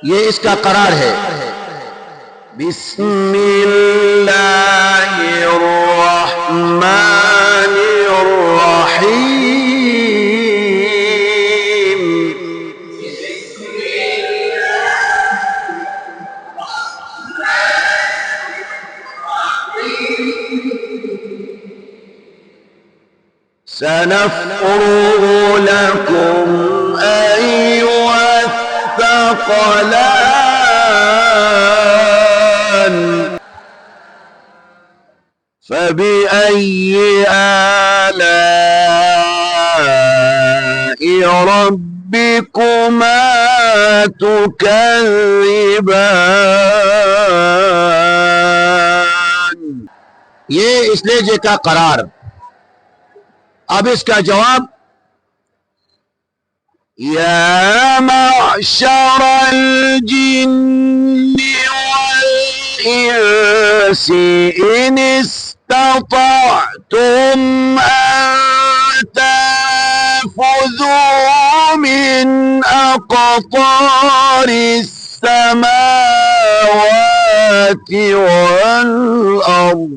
ये इसका करार है। बिस्मिल्लाहिर्रहमानिर्रहीम। سنفرغ لكم أيها الثقلان فبأي آلاء ربكما تكذبان। ये इस लहजे का करार। अब इसका जवाब, या मअशर الجن والإنس إن استطعتم أن تنفذوا من أقطار السماوات والأرض